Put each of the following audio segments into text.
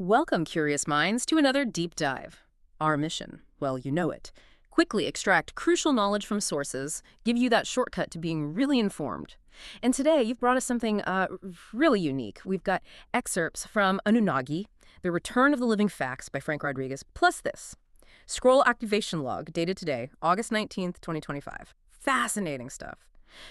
Welcome, curious minds, to another deep dive. Our mission, well, you know it. Quickly extract crucial knowledge from sources, give you that shortcut to being really informed. And today, you've brought us something really unique. We've got excerpts from Anunnagi, The Return of the Living Facts by Frank Rodriguez, plus this. Scroll activation log, dated today, August 19th, 2025. Fascinating stuff.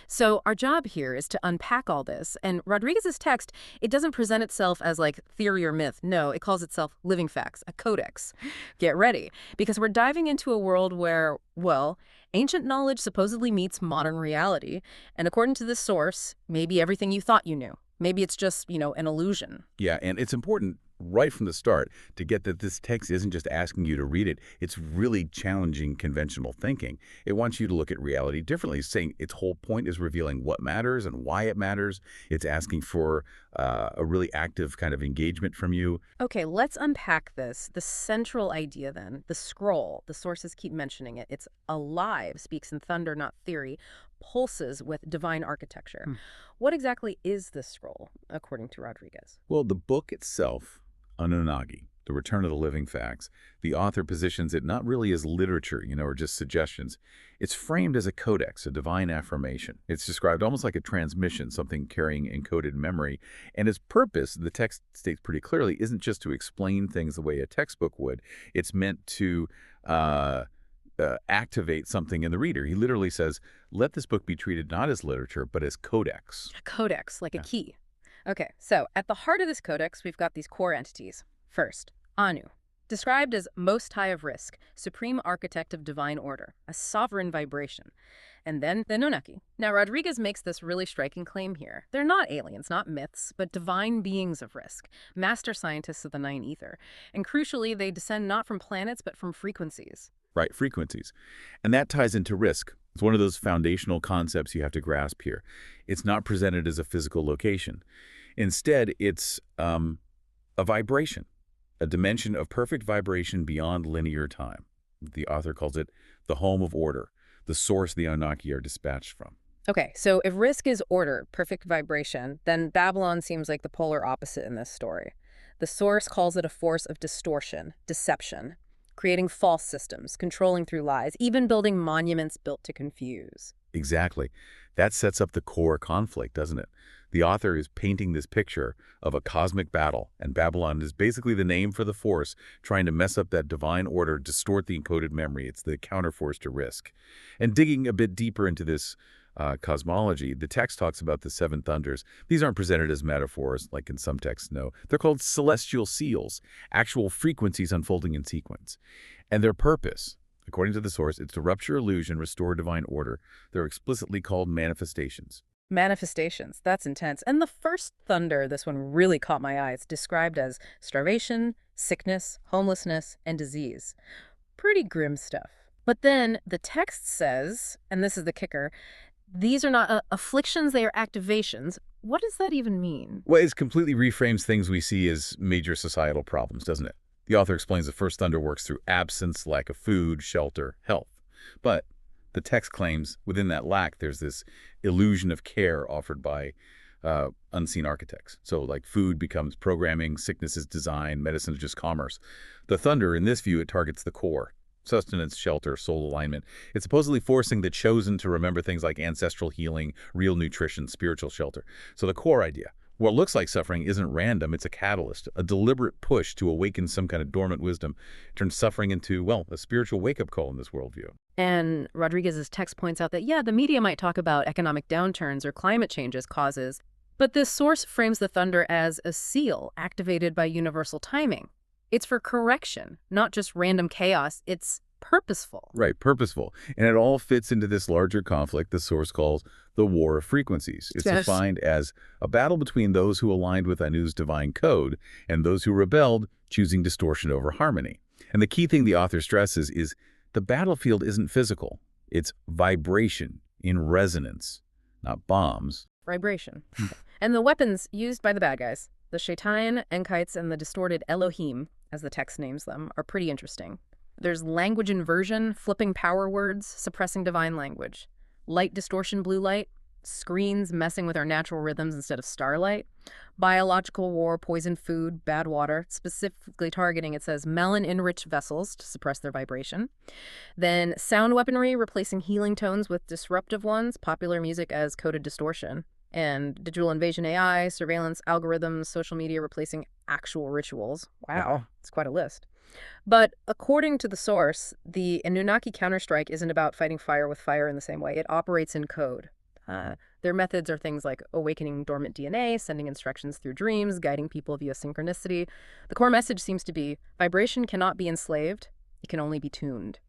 So our job here is to unpack all this, and Rodriguez's text, it doesn't present itself as like theory or myth. No, it calls itself living facts, a codex. Get ready, because we're diving into a world where, well, ancient knowledge supposedly meets modern reality, and according to this source, maybe everything you thought you knew. Maybe it's just, an illusion. Yeah, and it's important right from the start to get that this text isn't just asking you to read it. It's really challenging conventional thinking. It wants you to look at reality differently, saying its whole point is revealing what matters and why it matters. It's asking for a really active kind of engagement from you. Okay, let's unpack this. The central idea then, the scroll, the sources keep mentioning it. It's alive, speaks in thunder, not theory, pulses with divine architecture. What exactly is this scroll, according to Rodriguez? Well, the book itself, Anunnagi, The Return of the Living Facts, the author positions it not really as literature, or just suggestions. It's framed as a codex, a divine affirmation. It's described almost like a transmission, something carrying encoded memory. And its purpose, the text states pretty clearly, isn't just to explain things the way a textbook would. It's meant to activate something in the reader. He literally says, let this book be treated not as literature, but as codex. A codex, like a key. Okay, so at the heart of this codex, we've got these core entities. First, Anu, described as Most High of Rizq, Supreme Architect of Divine Order, a sovereign vibration. And then the Anunnaki. Now, Rodriguez makes this really striking claim here. They're not aliens, not myths, but divine beings of Rizq, master scientists of the Nine Ether. And crucially, they descend not from planets, but from frequencies. Right, frequencies. And that ties into Rizq. It's one of those foundational concepts you have to grasp here. It's not presented as a physical location. Instead, it's a vibration, a dimension of perfect vibration beyond linear time. The author calls it the home of order, the source the Anunnaki are dispatched from. Okay, so if Rizq is order, perfect vibration, then Babylon seems like the polar opposite in this story. The source calls it a force of distortion, deception, creating false systems, controlling through lies, even building monuments built to confuse. Exactly. That sets up the core conflict, doesn't it? The author is painting this picture of a cosmic battle, and Babylon is basically the name for the force trying to mess up that divine order, distort the encoded memory. It's the counterforce to Rizq. And digging a bit deeper into this cosmology, the text talks about the seven thunders. These aren't presented as metaphors, like in some texts, no. They're called celestial seals, actual frequencies unfolding in sequence. And their purpose, according to the source, it's to rupture illusion, restore divine order. They're explicitly called manifestations. Manifestations, that's intense. And the first thunder, this one really caught my eye. It's described as starvation, sickness, homelessness, and disease. Pretty grim stuff. But then the text says, and this is the kicker, these are not afflictions, they are activations. What does that even mean? Well, it completely reframes things we see as major societal problems, doesn't it? The author explains the first thunder works through absence, lack of food, shelter, health. But the text claims within that lack, there's this illusion of care offered by unseen architects. So like food becomes programming, sickness is design, medicine is just commerce. The thunder, in this view, it targets the core. Sustenance, shelter, soul alignment. It's supposedly forcing the chosen to remember things like ancestral healing, real nutrition, spiritual shelter. So the core idea, what looks like suffering isn't random, it's a catalyst, a deliberate push to awaken some kind of dormant wisdom, turns suffering into, well, a spiritual wake-up call in this worldview. And Rodriguez's text points out that, yeah, the media might talk about economic downturns or climate change as causes, but this source frames the thunder as a seal activated by universal timing. It's for correction, not just random chaos. It's purposeful. Right, purposeful. And it all fits into this larger conflict the source calls the War of Frequencies. It's defined as a battle between those who aligned with Anu's divine code and those who rebelled, choosing distortion over harmony. And the key thing the author stresses is the battlefield isn't physical. It's vibration in resonance, not bombs. Vibration. And the weapons used by the bad guys, the Shaitan, Enkites, and the distorted Elohim, as the text names them, are pretty interesting. There's language inversion, flipping power words, suppressing divine language. Light distortion, blue light, screens messing with our natural rhythms instead of starlight. Biological war, poisoned food, bad water, specifically targeting, it says, melanin-enriched vessels to suppress their vibration. Then sound weaponry, replacing healing tones with disruptive ones, popular music as coded distortion. And digital invasion AI, surveillance algorithms, social media replacing actual rituals. Wow, it's quite a list. But according to the source, the Anunnaki counterstrike isn't about fighting fire with fire in the same way. It operates in code. Their methods are things like awakening dormant DNA, sending instructions through dreams, guiding people via synchronicity. The core message seems to be vibration cannot be enslaved, it can only be tuned.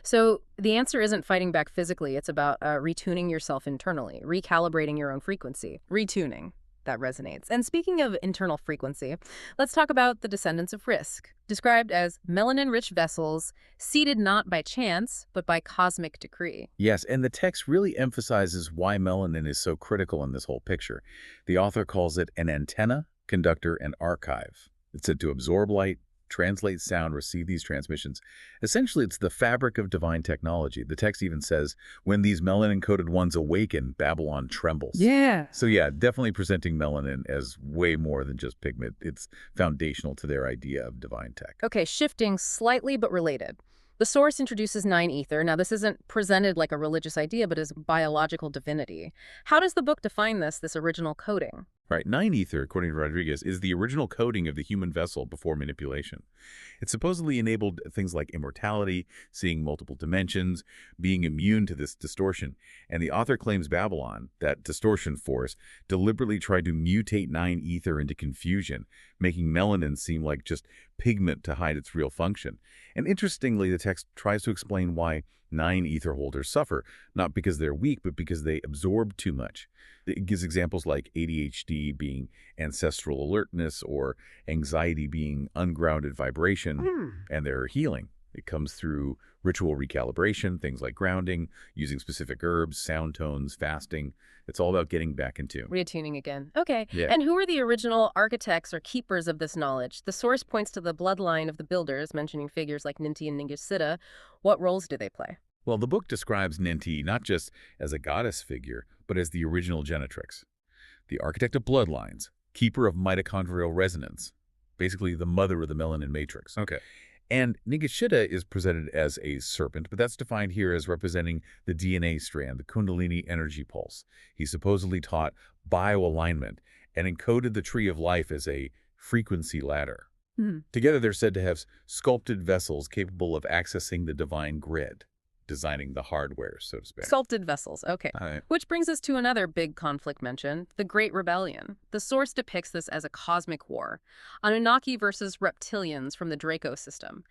So the answer isn't fighting back physically. It's about retuning yourself internally, recalibrating your own frequency, retuning. That resonates. And speaking of internal frequency, let's talk about the descendants of Rizq, described as melanin-rich vessels, seeded not by chance, but by cosmic decree. Yes, and the text really emphasizes why melanin is so critical in this whole picture. The author calls it an antenna, conductor, and archive. It's said to absorb light, translate sound, receive these transmissions. Essentially, it's the fabric of divine technology. The text even says, when these melanin-coded ones awaken, Babylon trembles. Yeah. So yeah, definitely presenting melanin as way more than just pigment. It's foundational to their idea of divine tech. Okay, shifting slightly but related. The source introduces 9 ether. Now, this isn't presented like a religious idea, but as biological divinity. How does the book define this original coding? Right, 9 ether, according to Rodriguez, is the original coding of the human vessel before manipulation. It supposedly enabled things like immortality, seeing multiple dimensions, being immune to this distortion. And the author claims Babylon, that distortion force, deliberately tried to mutate 9 ether into confusion, making melanin seem like just pigment to hide its real function. And interestingly, the text tries to explain why 9 ether holders suffer, not because they're weak, but because they absorb too much. It gives examples like ADHD being ancestral alertness or anxiety being ungrounded vibration, and their healing. It comes through ritual recalibration, things like grounding, using specific herbs, sound tones, fasting. It's all about getting back in tune. Reattuning again. Okay. Yeah. And who are the original architects or keepers of this knowledge? The source points to the bloodline of the builders, mentioning figures like Ninti and Ningishzida. What roles do they play? Well, the book describes Ninti not just as a goddess figure, but as the original genetrix, the architect of bloodlines, keeper of mitochondrial resonance, basically the mother of the melanin matrix. Okay. And Ningishzida is presented as a serpent, but that's defined here as representing the DNA strand, the Kundalini energy pulse. He supposedly taught bioalignment and encoded the tree of life as a frequency ladder. Together, they're said to have sculpted vessels capable of accessing the divine grid, designing the hardware, so to speak. Sculpted vessels, okay. All right. Which brings us to another big conflict mentioned, the Great Rebellion. The source depicts this as a cosmic war. Anunnaki versus reptilians from the Draco system.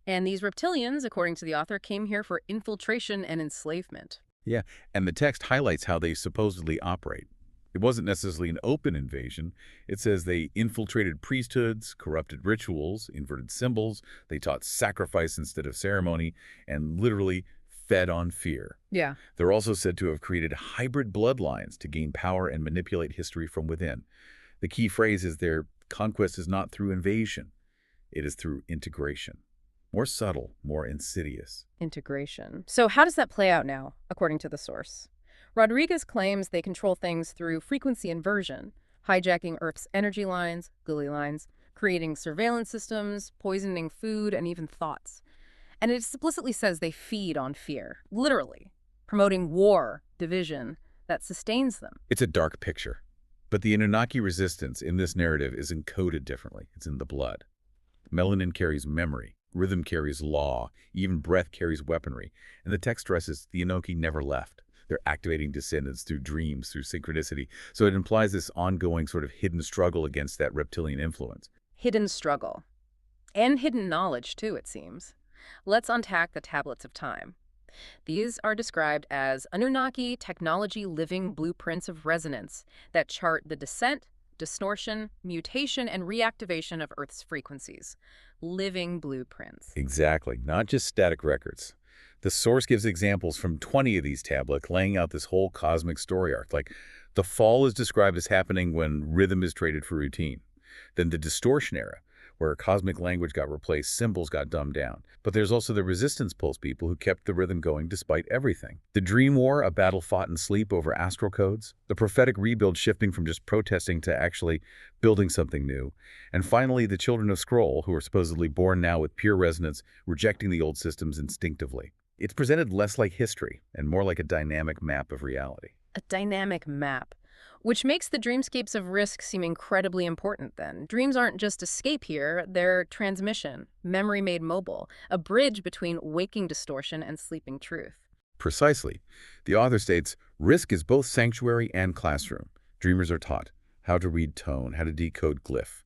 And these reptilians, according to the author, came here for infiltration and enslavement. Yeah, and the text highlights how they supposedly operate. It wasn't necessarily an open invasion. It says they infiltrated priesthoods, corrupted rituals, inverted symbols. They taught sacrifice instead of ceremony, and literally fed on fear. Yeah. They're also said to have created hybrid bloodlines to gain power and manipulate history from within. The key phrase is their conquest is not through invasion. It is through integration. More subtle, more insidious. Integration. So how does that play out now, according to the source? Rodriguez claims they control things through frequency inversion, hijacking Earth's energy lines, gully lines, creating surveillance systems, poisoning food, and even thoughts. And it explicitly says they feed on fear, literally, promoting war, division, that sustains them. It's a dark picture. But the Anunnaki resistance in this narrative is encoded differently. It's in the blood. Melanin carries memory. Rhythm carries law. Even breath carries weaponry. And the text stresses the Anunnaki never left. They're activating descendants through dreams, through synchronicity. So it implies this ongoing sort of hidden struggle against that reptilian influence. Hidden struggle. And hidden knowledge, too, it seems. Let's unpack the tablets of time. These are described as Anunnaki technology living blueprints of resonance that chart the descent, distortion, mutation, and reactivation of Earth's frequencies. Living blueprints. Exactly. Not just static records. The source gives examples from 20 of these tablets, laying out this whole cosmic story arc. Like, the fall is described as happening when rhythm is traded for routine. Then the distortion era, where cosmic language got replaced, symbols got dumbed down. But there's also the resistance pulse people who kept the rhythm going despite everything. The dream war, a battle fought in sleep over astral codes. The prophetic rebuild shifting from just protesting to actually building something new. And finally, the children of Scroll, who are supposedly born now with pure resonance, rejecting the old systems instinctively. It's presented less like history and more like a dynamic map of reality. A dynamic map, which makes the dreamscapes of Rizq seem incredibly important then. Dreams aren't just escape here, they're transmission, memory made mobile, a bridge between waking distortion and sleeping truth. Precisely. The author states, Rizq is both sanctuary and classroom. Dreamers are taught how to read tone, how to decode glyph.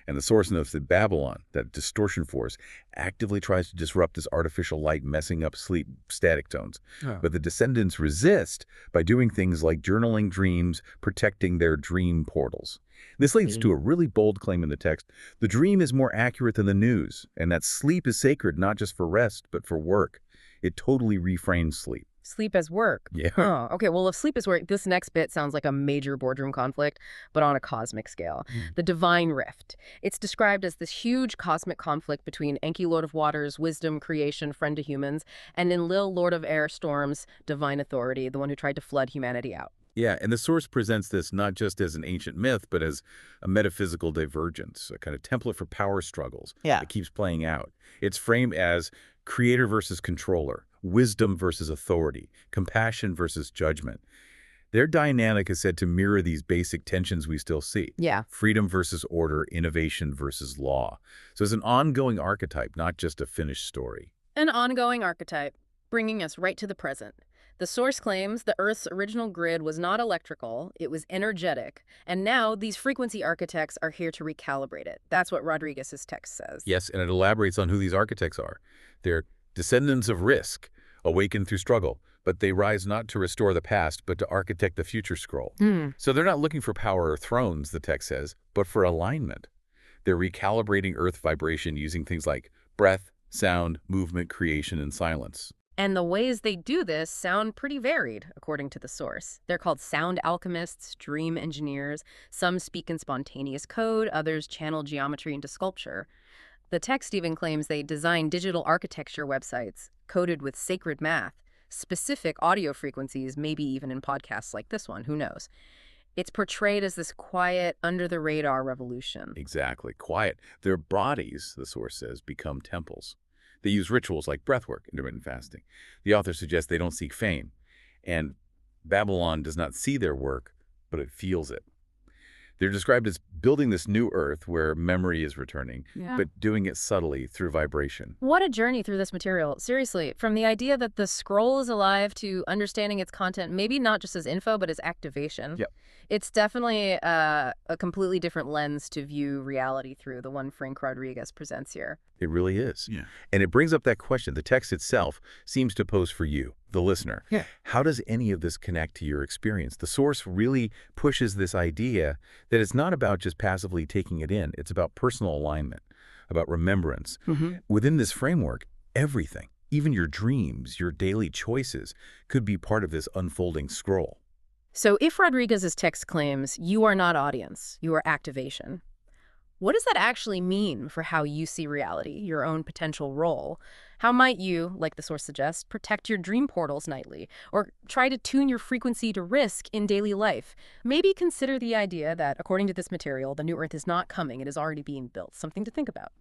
And the source notes that Babylon, that distortion force, actively tries to disrupt this artificial light, messing up sleep static tones. Oh. But the descendants resist by doing things like journaling dreams, protecting their dream portals. This leads to a really bold claim in the text. The dream is more accurate than the news, and that sleep is sacred not just for rest, but for work. It totally reframes sleep. Sleep as work. Yeah. Huh. Okay, well, if sleep is work, this next bit sounds like a major boardroom conflict, but on a cosmic scale. The divine rift. It's described as this huge cosmic conflict between Enki, Lord of Waters, wisdom, creation, friend to humans, and Enlil, Lord of Air, storms, divine authority, the one who tried to flood humanity out. Yeah, and the source presents this not just as an ancient myth, but as a metaphysical divergence, a kind of template for power struggles that keeps playing out. It's framed as creator versus controller, wisdom versus authority, compassion versus judgment. Their dynamic is said to mirror these basic tensions we still see. Yeah. Freedom versus order, innovation versus law. So it's an ongoing archetype, not just a finished story. An ongoing archetype, bringing us right to the present. The source claims the Earth's original grid was not electrical, it was energetic, and now these frequency architects are here to recalibrate it. That's what Rodriguez's text says. Yes, and it elaborates on who these architects are. They're descendants of Rizq, awakened through struggle, but they rise not to restore the past, but to architect the future scroll. So they're not looking for power or thrones, the text says, but for alignment. They're recalibrating Earth vibration using things like breath, sound, movement, creation, and silence. And the ways they do this sound pretty varied, according to the source. They're called sound alchemists, dream engineers. Some speak in spontaneous code, others channel geometry into sculpture. The text even claims they design digital architecture websites coded with sacred math, specific audio frequencies, maybe even in podcasts like this one, who knows. It's portrayed as this quiet, under-the-radar revolution. Exactly, quiet. Their bodies, the source says, become temples. They use rituals like breathwork, intermittent fasting. The author suggests they don't seek fame, and Babylon does not see their work, but it feels it. They're described as building this new Earth where memory is returning, but doing it subtly through vibration. What a journey through this material. Seriously, from the idea that the scroll is alive to understanding its content, maybe not just as info, but as activation. Yep. It's definitely a completely different lens to view reality through, the one Frank Rodriguez presents here. It really is. Yeah. And it brings up that question. The text itself seems to pose for you, the listener. Yeah. How does any of this connect to your experience? The source really pushes this idea that it's not about just passively taking it in. It's about personal alignment, about remembrance. Within this framework, everything, even your dreams, your daily choices, could be part of this unfolding scroll. So if Rodriguez's text claims you are not audience, you are activation, what does that actually mean for how you see reality, your own potential role? How might you, like the source suggests, protect your dream portals nightly, or try to tune your frequency to Rizq in daily life? Maybe consider the idea that, according to this material, the new Earth is not coming, it is already being built. Something to think about.